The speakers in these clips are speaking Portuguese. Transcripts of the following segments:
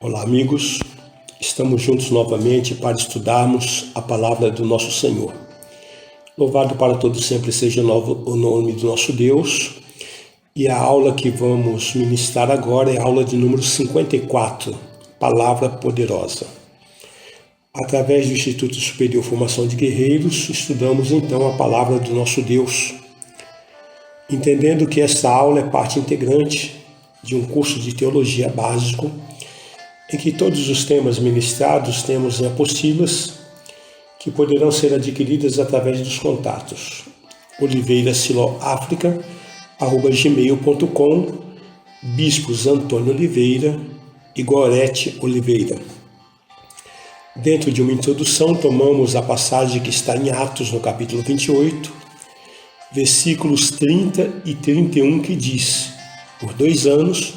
Olá, amigos. Estamos juntos novamente para estudarmos a palavra do nosso Senhor. Louvado para todos sempre seja o nome do nosso Deus. E a aula que vamos ministrar agora é a aula de número 54, Palavra Poderosa. Através do Instituto Superior Formação de Guerreiros, estudamos então a palavra do nosso Deus, entendendo que esta aula é parte integrante de um curso de teologia básico, em que todos os temas ministrados temos em apostilas que poderão ser adquiridas através dos contatos oliveirasiloafrica@gmail.com, Bispos Antônio Oliveira e Gorete Oliveira. Dentro de uma introdução, tomamos a passagem que está em Atos, no capítulo 28, versículos 30 e 31, que diz: por 2 anos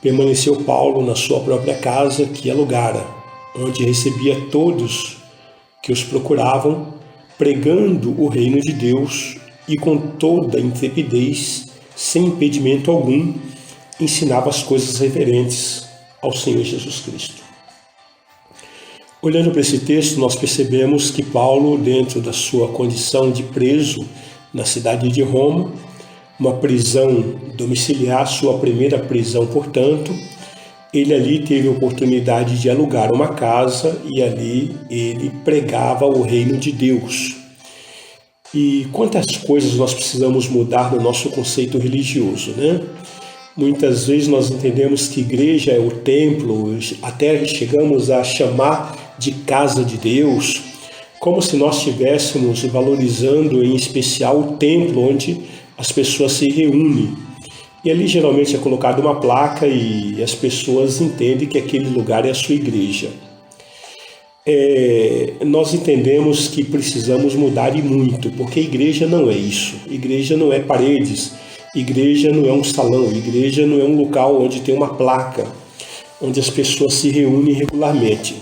permaneceu Paulo na sua própria casa que alugara, onde recebia todos que os procuravam, pregando o reino de Deus e com toda intrepidez, sem impedimento algum, ensinava as coisas referentes ao Senhor Jesus Cristo. Olhando para esse texto, nós percebemos que Paulo, dentro da sua condição de preso na cidade de Roma, uma prisão domiciliar, sua primeira prisão, portanto, ele ali teve a oportunidade de alugar uma casa e ali ele pregava o reino de Deus. E quantas coisas nós precisamos mudar no nosso conceito religioso, né? Muitas vezes nós entendemos que igreja é o templo, até chegamos a chamar de casa de Deus, como se nós estivéssemos valorizando em especial o templo onde as pessoas se reúnem. E ali geralmente é colocada uma placa e as pessoas entendem que aquele lugar é a sua igreja. Nós entendemos que precisamos mudar e muito, porque igreja não é isso. Igreja não é paredes, igreja não é um salão, igreja não é um local onde tem uma placa, onde as pessoas se reúnem regularmente.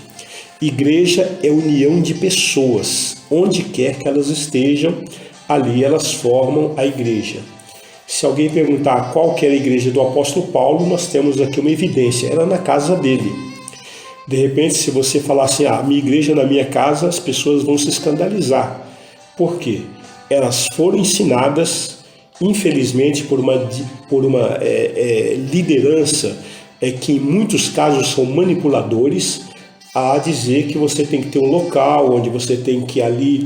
Igreja é união de pessoas, onde quer que elas estejam, ali elas formam a igreja. Se alguém perguntar qual que era a igreja do apóstolo Paulo, nós temos aqui uma evidência, era na casa dele. De repente, se você falar assim, minha igreja na minha casa, as pessoas vão se escandalizar. Por quê? Elas foram ensinadas, infelizmente, por uma liderança que em muitos casos são manipuladores, a dizer que você tem que ter um local onde você tem que ali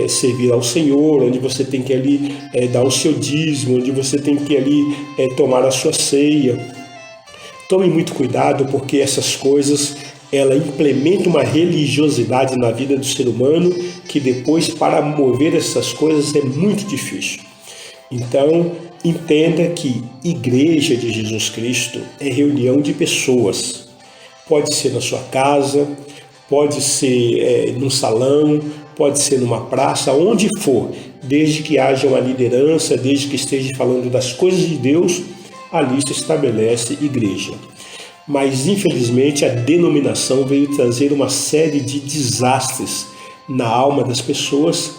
servir ao Senhor, onde você tem que ali dar o seu dízimo, onde você tem que ali tomar a sua ceia. Tome muito cuidado, porque essas coisas ela implementa uma religiosidade na vida do ser humano que depois, para mover essas coisas, é muito difícil. Então, entenda que igreja de Jesus Cristo é reunião de pessoas. Pode ser na sua casa, pode ser num salão, pode ser numa praça, onde for, desde que haja uma liderança, desde que esteja falando das coisas de Deus, ali se estabelece igreja. Mas, infelizmente, a denominação veio trazer uma série de desastres na alma das pessoas,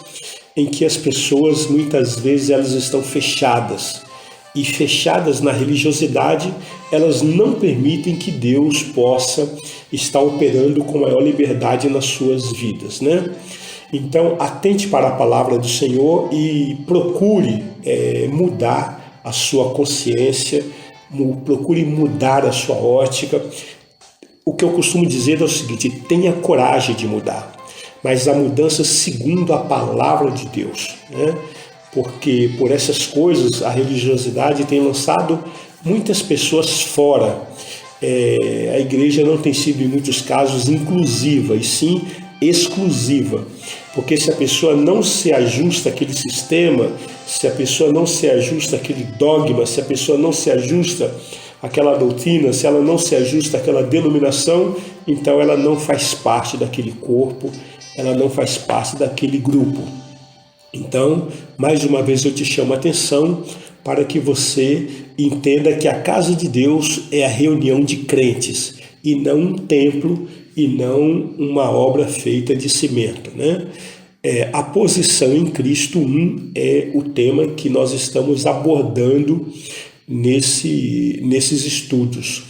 em que as pessoas, muitas vezes, elas estão fechadas. E fechadas na religiosidade, elas não permitem que Deus possa estar operando com maior liberdade nas suas vidas, né? Então, atente para a palavra do Senhor e procure mudar a sua consciência, procure mudar a sua ótica. O que eu costumo dizer é o seguinte: tenha coragem de mudar, mas a mudança segundo a palavra de Deus, né? Porque por essas coisas a religiosidade tem lançado muitas pessoas fora. A igreja não tem sido, em muitos casos, inclusiva, e sim exclusiva. Porque se a pessoa não se ajusta àquele sistema, se a pessoa não se ajusta àquele dogma, se a pessoa não se ajusta àquela doutrina, se ela não se ajusta àquela denominação, então ela não faz parte daquele corpo, ela não faz parte daquele grupo. Então, mais uma vez eu te chamo a atenção para que você entenda que a casa de Deus é a reunião de crentes e não um templo e não uma obra feita de cimento, né? A posição em Cristo é o tema que nós estamos abordando nesses estudos.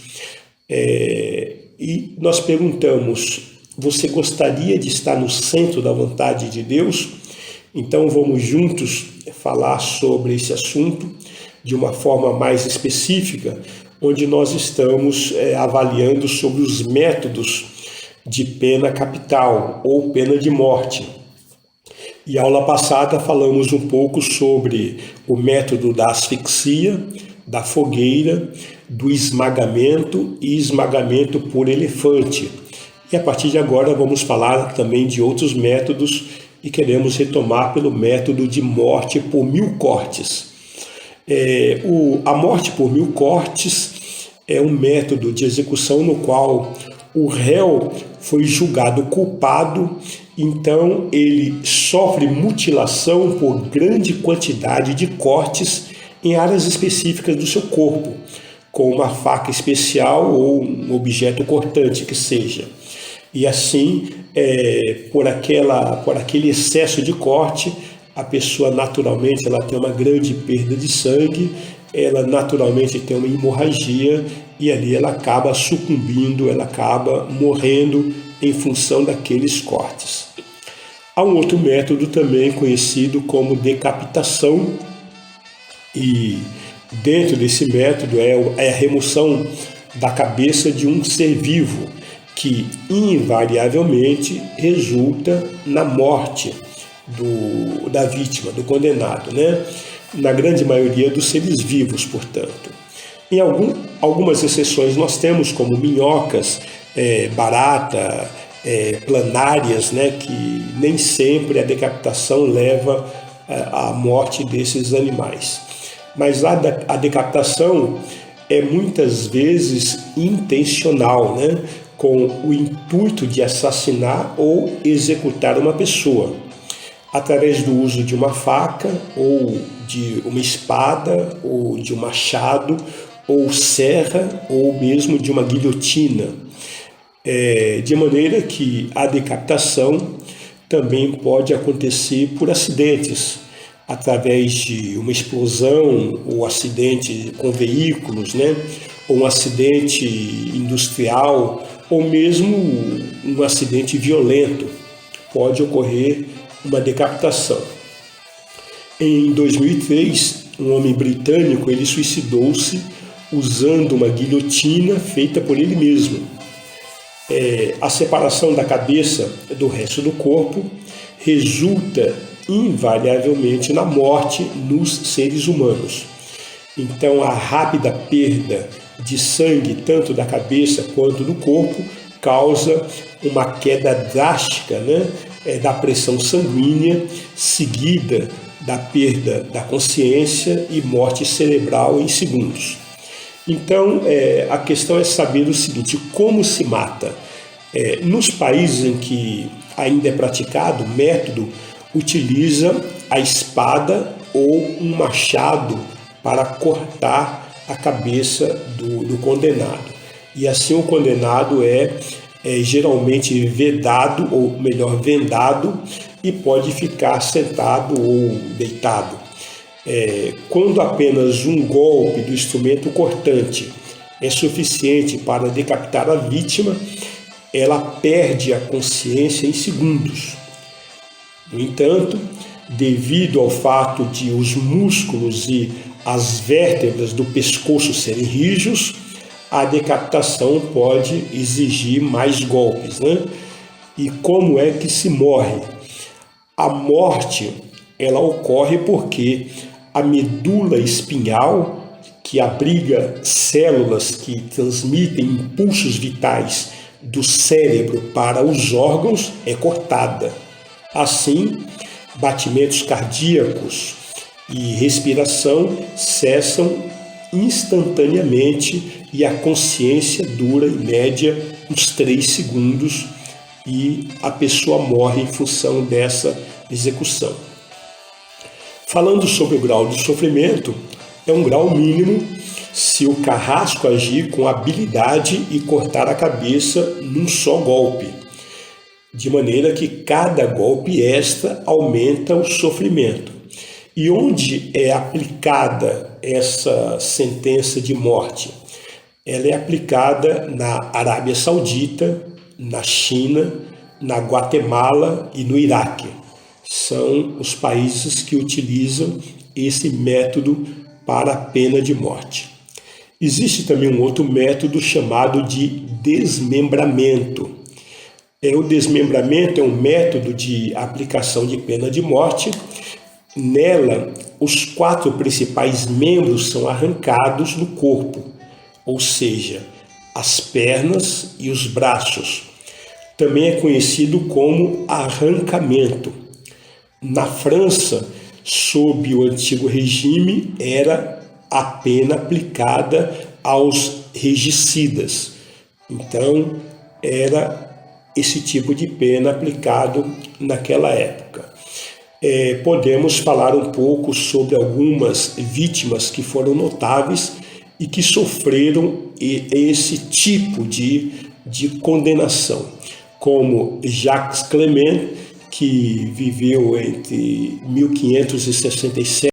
E nós perguntamos: você gostaria de estar no centro da vontade de Deus? Então vamos juntos falar sobre esse assunto de uma forma mais específica, onde nós estamos avaliando sobre os métodos de pena capital ou pena de morte. E a aula passada falamos um pouco sobre o método da asfixia, da fogueira, do esmagamento e esmagamento por elefante. E a partir de agora vamos falar também de outros métodos e queremos retomar pelo método de morte por 1000 cortes. A morte por 1000 cortes é um método de execução no qual o réu foi julgado culpado, então ele sofre mutilação por grande quantidade de cortes em áreas específicas do seu corpo, com uma faca especial ou um objeto cortante que seja. E assim, por aquele excesso de corte, a pessoa naturalmente ela tem uma grande perda de sangue, ela naturalmente tem uma hemorragia e ali ela acaba sucumbindo, ela acaba morrendo em função daqueles cortes. Há um outro método também conhecido como decapitação, e dentro desse método é a remoção da cabeça de um ser vivo, que invariavelmente resulta na morte da vítima, do condenado, né? Na grande maioria dos seres vivos, portanto. Em algumas exceções nós temos, como minhocas, barata, planárias, né? Que nem sempre a decapitação leva à morte desses animais. Mas a decapitação é muitas vezes intencional, né? Com o intuito de assassinar ou executar uma pessoa, através do uso de uma faca, ou de uma espada, ou de um machado, ou serra, ou mesmo de uma guilhotina. De maneira que a decapitação também pode acontecer por acidentes, através de uma explosão, ou acidente com veículos, né? Ou um acidente industrial, ou mesmo um acidente violento. Pode ocorrer uma decapitação. Em 2003, um homem britânico ele suicidou-se usando uma guilhotina feita por ele mesmo. A separação da cabeça do resto do corpo resulta invariavelmente na morte nos seres humanos. Então, a rápida perda de sangue, tanto da cabeça quanto do corpo, causa uma queda drástica, né, da pressão sanguínea, seguida da perda da consciência e morte cerebral em segundos. Então, a questão é saber o seguinte: como se mata? Nos países em que ainda é praticado, o método utiliza a espada ou um machado para cortar a cabeça do condenado. E assim o condenado é geralmente vedado, ou melhor, vendado, e pode ficar sentado ou deitado. Quando apenas um golpe do instrumento cortante é suficiente para decapitar a vítima, ela perde a consciência em segundos. No entanto, devido ao fato de os músculos e as vértebras do pescoço serem rijos, a decapitação pode exigir mais golpes, né? E como é que se morre? A morte ela ocorre porque a medula espinhal, que abriga células que transmitem impulsos vitais do cérebro para os órgãos, é cortada. Assim, batimentos cardíacos e respiração cessam instantaneamente e a consciência dura em média uns 3 segundos e a pessoa morre em função dessa execução. Falando sobre o grau de sofrimento, é um grau mínimo se o carrasco agir com habilidade e cortar a cabeça num só golpe, de maneira que cada golpe extra aumenta o sofrimento. E onde é aplicada essa sentença de morte? Ela é aplicada na Arábia Saudita, na China, na Guatemala e no Iraque. São os países que utilizam esse método para a pena de morte. Existe também um outro método chamado de desmembramento. O desmembramento é um método de aplicação de pena de morte. Nela, os 4 principais membros são arrancados do corpo, ou seja, as pernas e os braços. Também é conhecido como arrancamento. Na França, sob o antigo regime, era a pena aplicada aos regicidas. Então, era esse tipo de pena aplicado naquela época. Podemos falar um pouco sobre algumas vítimas que foram notáveis e que sofreram esse tipo de condenação, como Jacques Clément, que viveu entre 1567